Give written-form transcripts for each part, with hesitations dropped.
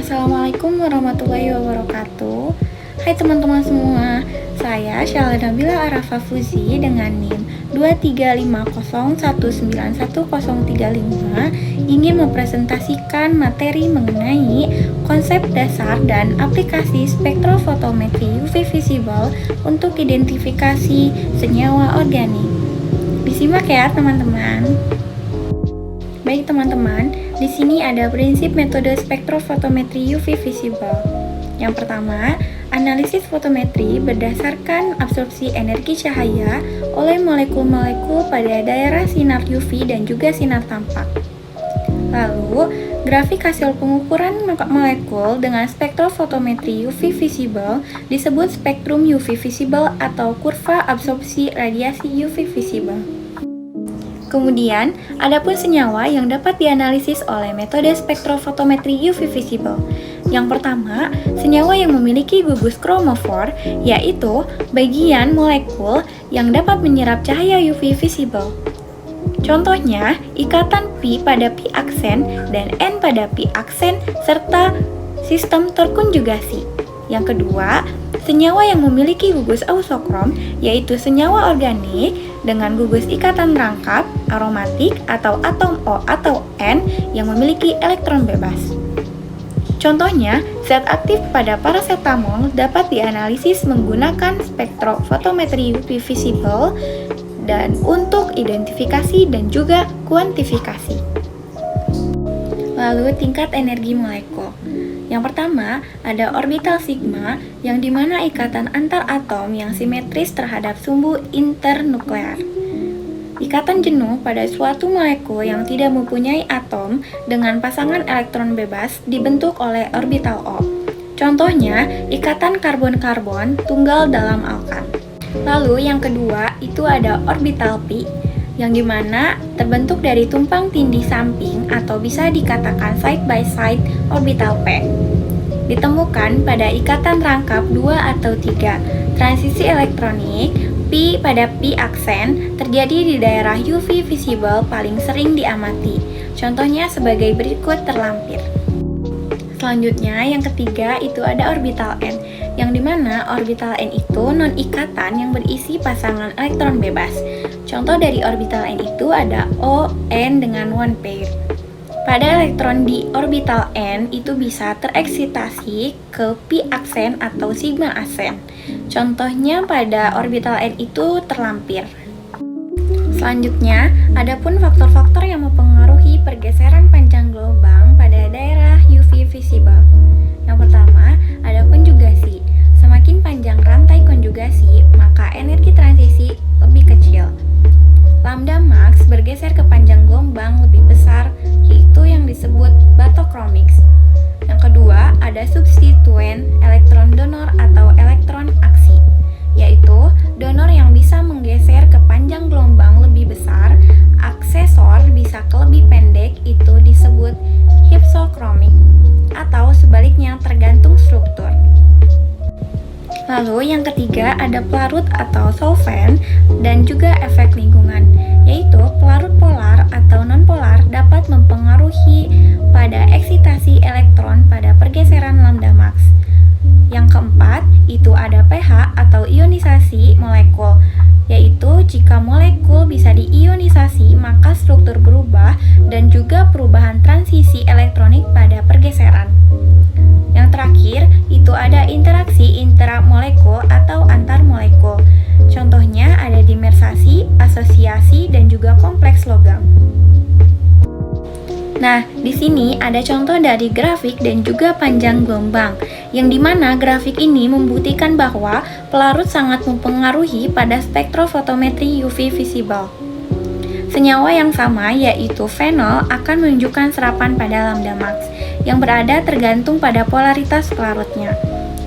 Assalamualaikum warahmatullahi wabarakatuh. Hai teman-teman semua, saya Syala Nabila Arafa Fuzi dengan NIM 23501911035 ingin mempresentasikan materi mengenai konsep dasar dan aplikasi spektrofotometri UV visible untuk identifikasi senyawa organik. Disimak ya teman-teman. Baik teman-teman, di sini ada prinsip metode spektrofotometri UV visible. Yang pertama, analisis fotometri berdasarkan absorpsi energi cahaya oleh molekul-molekul pada daerah sinar UV dan juga sinar tampak. Lalu, grafik hasil pengukuran molekul dengan spektrofotometri UV visible disebut spektrum UV visible atau kurva absorpsi radiasi UV visible. Kemudian, adapun senyawa yang dapat dianalisis oleh metode spektrofotometri UV visible. Yang pertama, senyawa yang memiliki gugus kromofor, yaitu bagian molekul yang dapat menyerap cahaya UV visible. Contohnya, ikatan pi pada pi aksen dan N pada pi aksen serta sistem terkonjugasi. Yang kedua, senyawa yang memiliki gugus ausokrom, yaitu senyawa organik dengan gugus ikatan rangkap, aromatik, atau atom O atau N yang memiliki elektron bebas. Contohnya, zat aktif pada paracetamol dapat dianalisis menggunakan spektrofotometri UV visible dan untuk identifikasi dan juga kuantifikasi. Lalu tingkat energi molekul. Yang pertama, ada orbital sigma yang dimana ikatan antar atom yang simetris terhadap sumbu internuklear. Ikatan jenuh pada suatu molekul yang tidak mempunyai atom dengan pasangan elektron bebas dibentuk oleh orbital O. Contohnya, ikatan karbon-karbon tunggal dalam alkan. Lalu yang kedua, itu ada orbital pi yang dimana terbentuk dari tumpang tindih samping atau bisa dikatakan side by side orbital p. Ditemukan pada ikatan rangkap 2 atau 3. Transisi elektronik pi pada pi aksen terjadi di daerah UV visible paling sering diamati. Contohnya sebagai berikut terlampir. Selanjutnya yang ketiga itu ada orbital n, yang dimana orbital n itu non-ikatan yang berisi pasangan elektron bebas. Contoh dari orbital n itu ada O, N dengan one pair. Pada elektron di orbital n itu bisa tereksitasi ke pi aksen atau sigma aksen. Contohnya pada orbital n itu terlampir. Selanjutnya, adapun faktor-faktor yang mempengaruhi pergeseran panjang gelombang pada daerah UV visible. Yang pertama, ada konjugasi. Semakin panjang rantai konjugasi, maka energi transisi lebih kecil. Lambda max bergeser ke panjang gelombang lebih besar, yaitu yang disebut batochromix. Yang kedua, ada substituen elektron donor atau elektron aksi, yaitu donor yang bisa menggeser ke panjang gelombang lebih besar, aksesor bisa ke lebih pendek, itu disebut hypsochromik, atau sebaliknya tergantung struktur. Lalu yang ketiga ada pelarut atau solvent dan juga efek lingkungan, yaitu pelarut polar atau nonpolar dapat mempengaruhi pada eksitasi elektron pada pergeseran lambda max. Yang keempat itu ada pH atau ionisasi molekul, yaitu jika molekul bisa diionisasi maka struktur berubah dan juga perubahan transisi elektronik pada pergeseran. Yang terakhir, itu ada interaksi intramolekul atau antar molekul. Contohnya ada dimersasi, asosiasi, dan juga kompleks logam. Nah, di sini ada contoh dari grafik dan juga panjang gelombang, yang dimana grafik ini membuktikan bahwa pelarut sangat mempengaruhi pada spektrofotometri UV visible. Senyawa yang sama yaitu fenol akan menunjukkan serapan pada lambda max yang berada tergantung pada polaritas pelarutnya.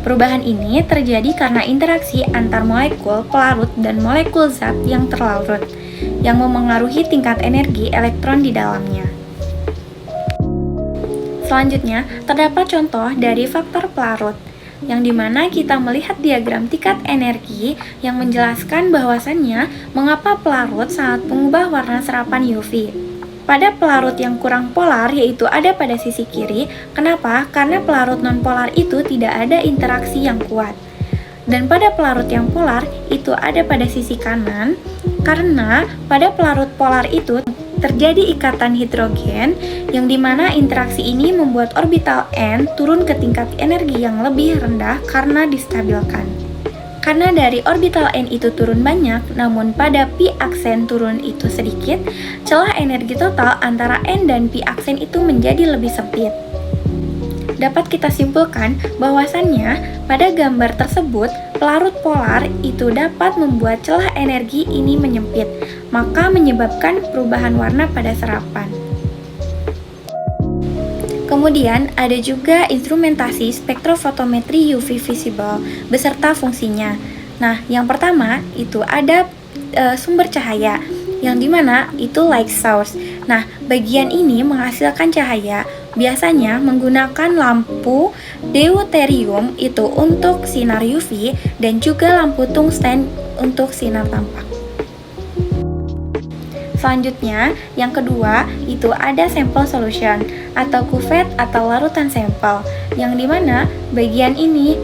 Perubahan ini terjadi karena interaksi antar molekul pelarut dan molekul zat yang terlarut yang memengaruhi tingkat energi elektron di dalamnya. Selanjutnya, terdapat contoh dari faktor pelarut, yang dimana kita melihat diagram tingkat energi yang menjelaskan bahwasannya mengapa pelarut sangat mengubah warna serapan UV. Pada pelarut yang kurang polar, yaitu ada pada sisi kiri. Kenapa? Karena pelarut non-polar itu tidak ada interaksi yang kuat. Dan pada pelarut yang polar, itu ada pada sisi kanan. Karena pada pelarut polar itu terjadi ikatan hidrogen, yang dimana interaksi ini membuat orbital N turun ke tingkat energi yang lebih rendah karena distabilkan. Karena dari orbital N itu turun banyak, namun pada pi aksen turun itu sedikit, celah energi total antara N dan pi aksen itu menjadi lebih sempit. Dapat kita simpulkan bahwasannya pada gambar tersebut, pelarut polar itu dapat membuat celah energi ini menyempit, maka menyebabkan perubahan warna pada serapan. Kemudian ada juga instrumentasi spektrofotometri UV visible beserta fungsinya. Nah, yang pertama itu ada sumber cahaya, yang dimana itu light source. Nah, bagian ini menghasilkan cahaya, biasanya menggunakan lampu deuterium itu untuk sinar UV dan juga lampu tungsten untuk sinar tampak. Selanjutnya, yang kedua, itu ada sample solution atau kuvet atau larutan sampel, yang dimana bagian ini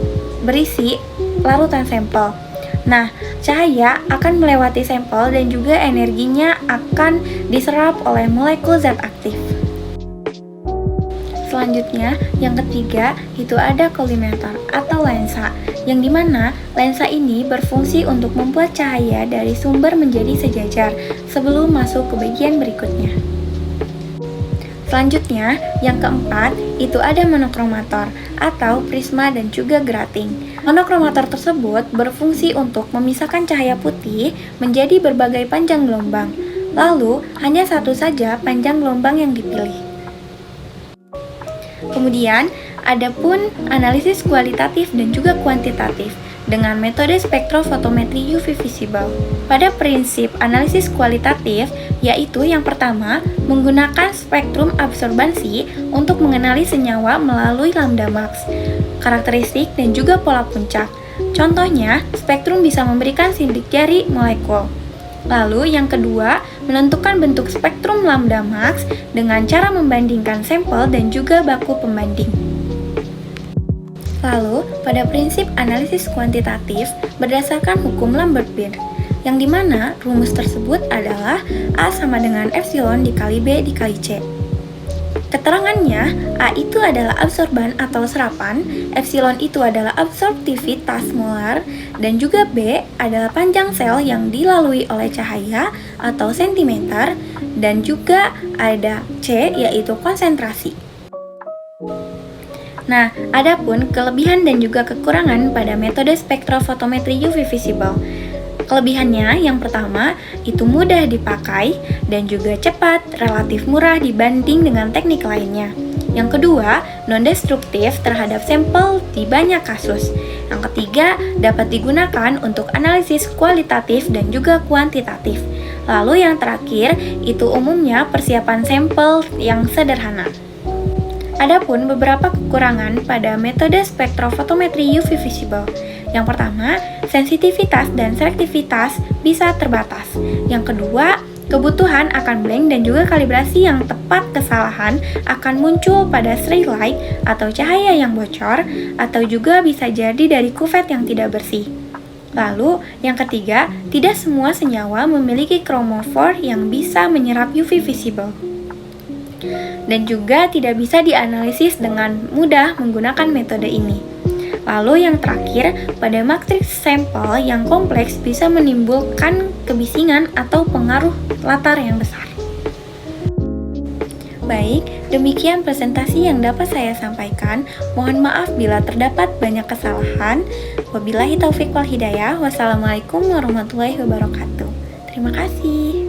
berisi larutan sampel. Nah, cahaya akan melewati sampel dan juga energinya akan diserap oleh molekul zat aktif. Selanjutnya, yang ketiga, itu ada kolimeter atau lensa, yang dimana lensa ini berfungsi untuk membuat cahaya dari sumber menjadi sejajar sebelum masuk ke bagian berikutnya. Selanjutnya, yang keempat, itu ada monokromator atau prisma dan juga grating. Monokromator tersebut berfungsi untuk memisahkan cahaya putih menjadi berbagai panjang gelombang. Lalu, hanya satu saja panjang gelombang yang dipilih. Kemudian, ada pun analisis kualitatif dan juga kuantitatif dengan metode spektrofotometri UV visible. Pada prinsip analisis kualitatif, yaitu yang pertama, menggunakan spektrum absorbansi untuk mengenali senyawa melalui lambda max, karakteristik dan juga pola puncak. Contohnya, spektrum bisa memberikan sidik jari molekul. Lalu yang kedua, menentukan bentuk spektrum lambda max dengan cara membandingkan sampel dan juga baku pembanding. Lalu, pada prinsip analisis kuantitatif berdasarkan hukum Lambert-Beer, yang dimana rumus tersebut adalah A sama dengan epsilon dikali B dikali C. Keterangannya, A itu adalah absorban atau serapan, epsilon itu adalah absorptivitas molar, dan juga B adalah panjang sel yang dilalui oleh cahaya atau sentimeter, dan juga ada C yaitu konsentrasi. Nah, adapun kelebihan dan juga kekurangan pada metode spektrofotometri UV visible. Kelebihannya yang pertama, itu mudah dipakai dan juga cepat, relatif murah dibanding dengan teknik lainnya. Yang kedua, non-destruktif terhadap sampel di banyak kasus. Yang ketiga, dapat digunakan untuk analisis kualitatif dan juga kuantitatif. Lalu yang terakhir, itu umumnya persiapan sampel yang sederhana. Adapun beberapa kekurangan pada metode spektrofotometri UV visible. Yang pertama, sensitivitas dan selektivitas bisa terbatas. Yang kedua, kebutuhan akan blank dan juga kalibrasi yang tepat kesalahan akan muncul pada stray light atau cahaya yang bocor, atau juga bisa jadi dari kuvet yang tidak bersih. Lalu, yang ketiga, tidak semua senyawa memiliki chromophore yang bisa menyerap UV visible. Dan juga tidak bisa dianalisis dengan mudah menggunakan metode ini. Lalu yang terakhir, pada matriks sampel yang kompleks bisa menimbulkan kebisingan atau pengaruh latar yang besar. Baik, demikian presentasi yang dapat saya sampaikan. Mohon maaf bila terdapat banyak kesalahan. Wabillahi taufiq wal hidayah. Wassalamualaikum warahmatullahi wabarakatuh. Terima kasih.